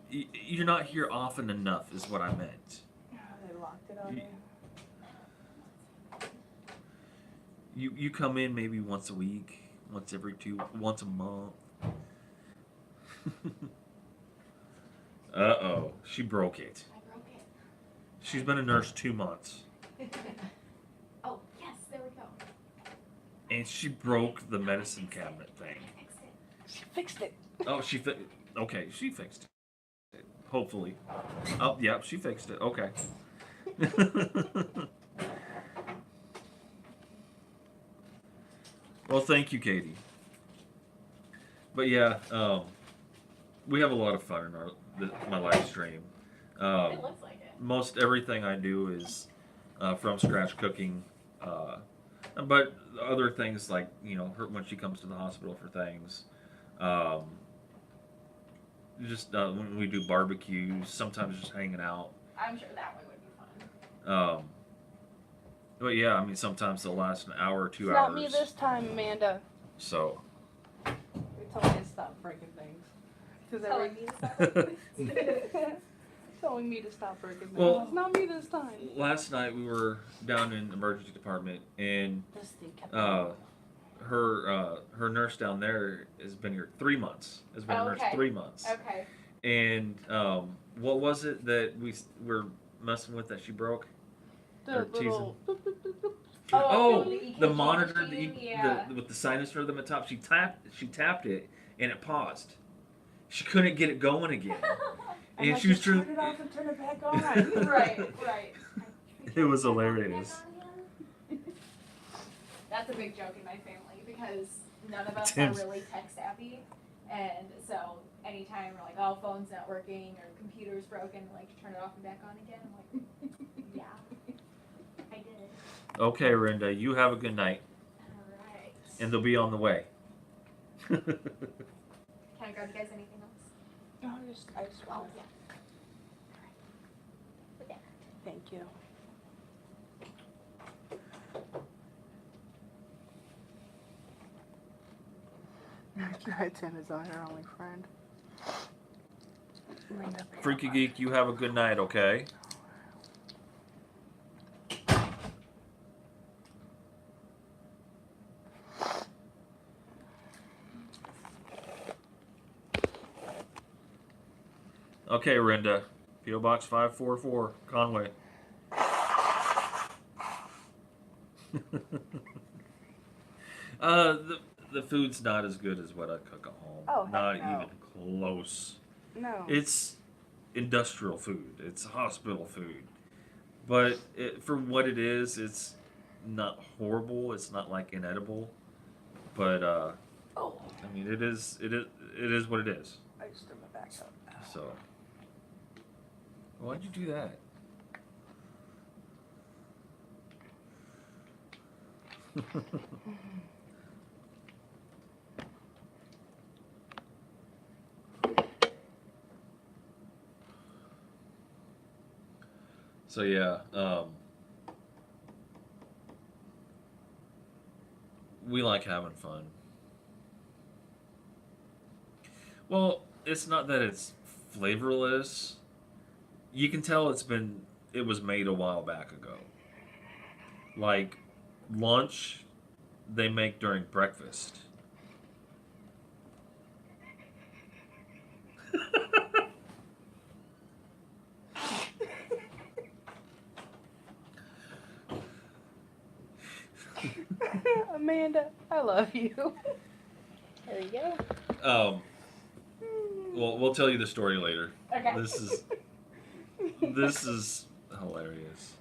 You're not here often enough, is what I meant. They locked it on me. You come in maybe once a week, once a month. Uh-oh, she broke it. I broke it. She's been a nurse 2 months, Oh, yes, there we go. and she broke the medicine cabinet thing. I fixed it. She fixed it. Oh, okay, she fixed it. Hopefully. Oh, yeah, she fixed it. Okay. Well, thank you, Katie. But yeah, we have a lot of fun in my live stream. It looks like it. Most everything I do is from scratch cooking, but other things like her when she comes to the hospital for things, um, just when we do barbecues, sometimes just hanging out. I'm sure that one would be fun. But yeah, I mean sometimes they'll last an hour or 2 It's hours. not me this time, Amanda. So. You're telling me to stop breaking things. Telling me to stop. Telling me to stop breaking things. Well, It's not me this time. Last night we were down in the emergency department, and This thing kept her nurse down there has been here 3 months. Has been a nurse Okay. 3 months. Okay. And what was it that we were messing with that she broke? the or little. Oh, the the EKG monitor, machine, yeah. with the sinus rhythm at the top. She tapped it, and it paused. She couldn't get it going again, I'm and like, she was just turn trying. it off and turn it back on. right. It was hilarious. That's a big joke in my family because none of us Tim's- are really tech savvy, and so anytime we're like, "Oh, phone's not working" or "Computer's broken," like turn it off and back on again. I'm like, "Yeah, I did it." Okay, Rinda, you have a good night, All right. and they'll be on the way. Can I grab you guys anything else? No, I just Oh want yeah. Thank you. Tim is our only friend. Freaky Geek, you have a good night, okay? Okay, Rinda. P.O. Box 544, Conway. The food's not as good as what I cook at home. Oh, heck not no. even close. No. It's industrial food. It's hospital food. But for what it is, it's not horrible. It's not like inedible. But Oh, I mean, it is what it is. I just threw my back up. So, why'd you do that? So yeah, we like having fun. Well, it's not that it's flavorless. You can tell it was made a while back ago. Like lunch, they make during breakfast. Amanda, I love you. There you go. Well, we'll tell you the story later. Okay. This is hilarious.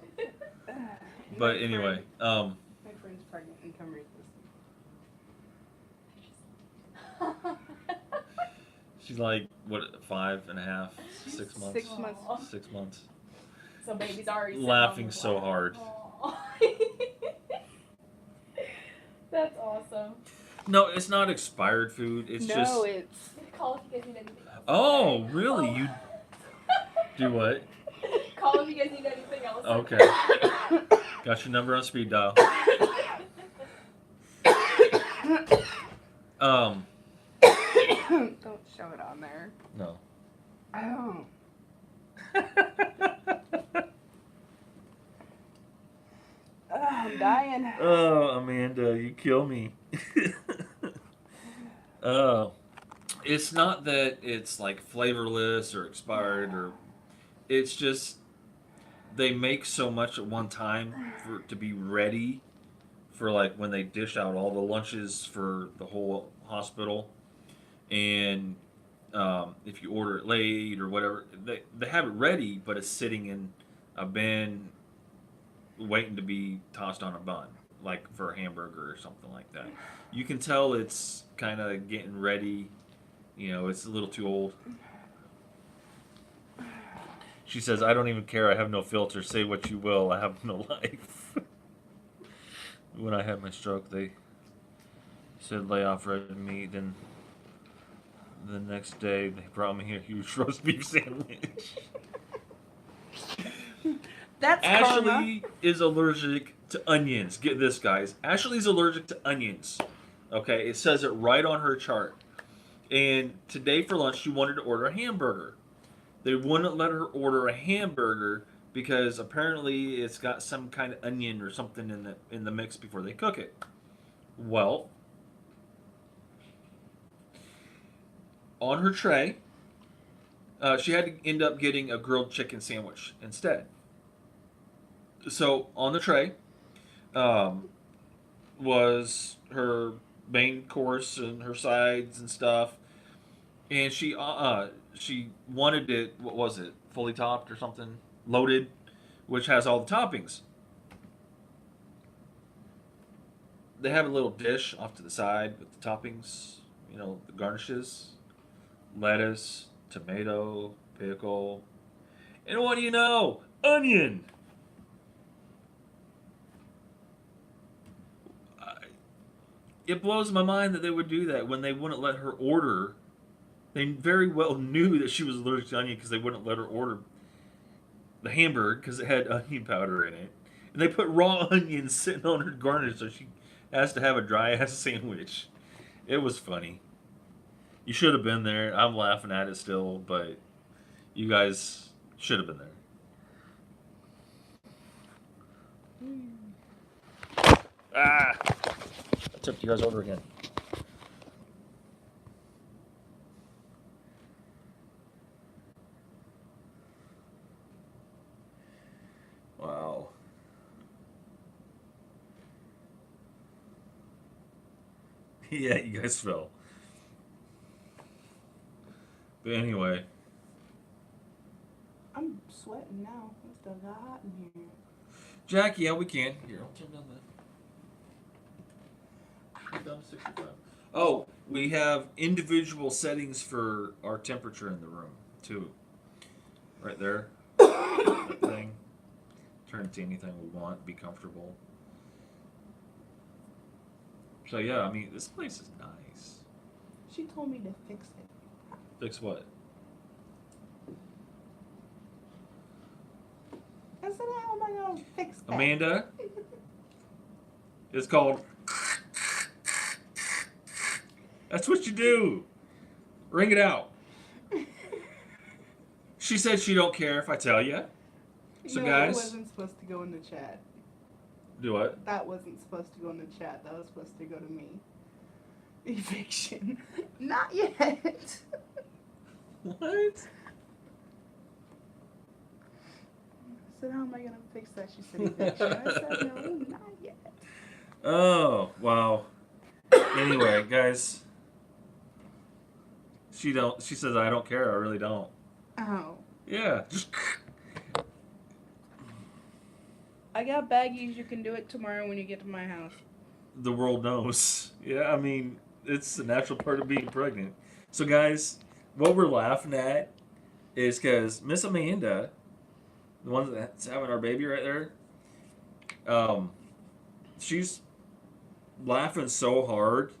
But anyway, My friend's pregnant and come read this. she's like what 5.5, 6 months. 6 months. Aw. 6 months. So baby's already sitting Laughing on the so lap. hard. Aw. That's awesome. No, it's not expired food. It's just. No, it's. Call if you guys need anything else. Oh, really? You do what? Call if you guys need anything else. Okay. Got your number on speed dial. Don't show it on there. No. Oh. I'm dying. Oh, Amanda, you kill me. It's not that it's like flavorless or expired or it's just they make so much at one time for it to be ready for like when they dish out all the lunches for the whole hospital. And if you order it late or whatever, they have it ready, but it's sitting in a bin waiting to be tossed on a bun, like for a hamburger or something like that. You can tell it's kind of getting ready You know, it's a little too old. She says, I don't even care. I have no filter. Say what you will. I have no life. When I had my stroke, they said lay off red meat. Then the next day, they brought me a huge roast beef sandwich. That's karma. Ashley is allergic to onions. Get this, guys. Ashley's allergic to onions. Okay, it says it right on her chart. And today for lunch, she wanted to order a hamburger. They wouldn't let her order a hamburger because apparently it's got some kind of onion or something in the mix before they cook it. Well, on her tray, she had to end up getting a grilled chicken sandwich instead. So on the tray was her main course and her sides and stuff, and she wanted it. What was it? Fully topped or something? Loaded, which has all the toppings. They have a little dish off to the side with the toppings. You know, the garnishes, lettuce, tomato, pickle, and what do you know? Onion. It blows my mind that they would do that when they wouldn't let her order. They very well knew that she was allergic to onion because they wouldn't let her order the hamburger because it had onion powder in it. And they put raw onions sitting on her garnish so she has to have a dry ass sandwich. It was funny. You should have been there. I'm laughing at it still, but you guys should have been there. Ah! I took you guys over again. Wow. Yeah, you guys fell. But anyway. I'm sweating now. It's still got hot in here. Jackie, yeah, we can. Here, I'll turn down that. Down to 65. Oh, we have individual settings for our temperature in the room, too. Right there. That thing. Turn it to anything we want. Be comfortable. So, yeah, I mean, this place is nice. She told me to fix it. Fix what? I said, how am I going to fix that? Amanda? It's called... That's what you do. Ring it out. She said she don't care if I tell you. So, no, guys... that wasn't supposed to go in the chat. Do what? That wasn't supposed to go in the chat. That was supposed to go to me. Eviction. Not yet. What? I said, how am I going to fix that? She said, eviction. I said, no, not yet. Oh, wow. Anyway, guys. She says I don't care, I really don't. Oh. Yeah, just I got baggies. You can do it tomorrow when you get to my house. the world knows. Yeah, I mean, it's a natural part of being pregnant. So guys, what we're laughing at is because Miss Amanda, the one that's having our baby right there, she's laughing so hard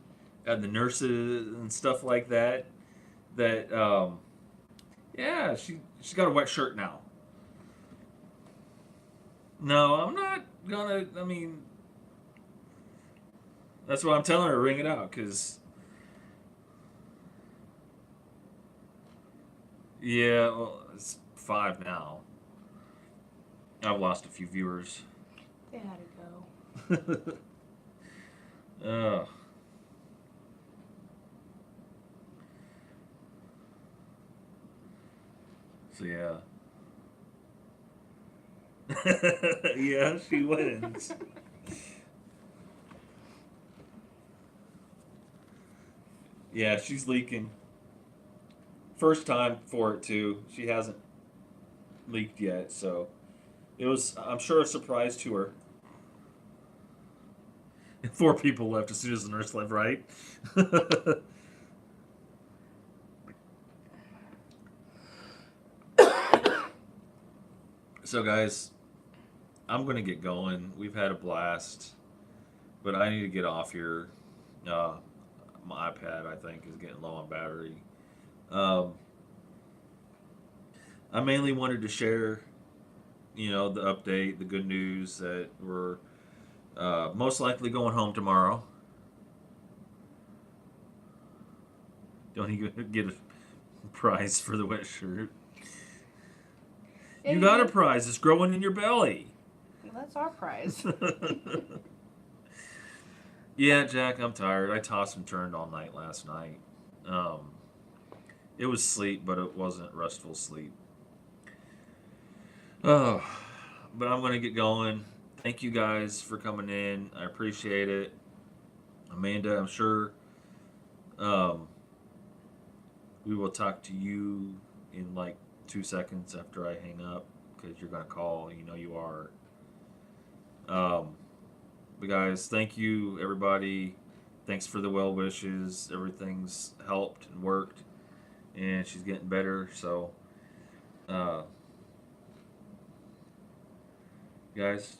at the nurses and stuff like that yeah, she's got a wet shirt now. No, I'm not gonna. I mean, that's what I'm telling her. Ring it out, cause yeah, well, it's 5 now. I've lost a few viewers. They had to go. Ugh. So yeah. Yeah, she wins. Yeah, she's leaking. First time for it too. She hasn't leaked yet, so it was, I'm sure, a surprise to her. 4 people left as soon as the nurse left, right? So, guys, I'm gonna get going. We've had a blast, but I need to get off here. Uh, my iPad, I think, is getting low on battery. Um, I mainly wanted to share, the update, the good news that we're most likely going home tomorrow. Don't even get a prize for the wet shirt. Yeah, You got a did. prize. It's growing in your belly. Well, that's our prize. Yeah, Jack, I'm tired. I tossed and turned all night last night. Um, it was sleep, but it wasn't restful sleep. Oh, but I'm gonna get going. Thank you guys for coming in. I appreciate it. Amanda, I'm sure um, we will talk to you in like 2 seconds after I hang up because you're gonna call. You know you are. Um, but guys, thank you everybody. Thanks for the well wishes. Everything's helped and worked, and she's getting better. So, uh, guys,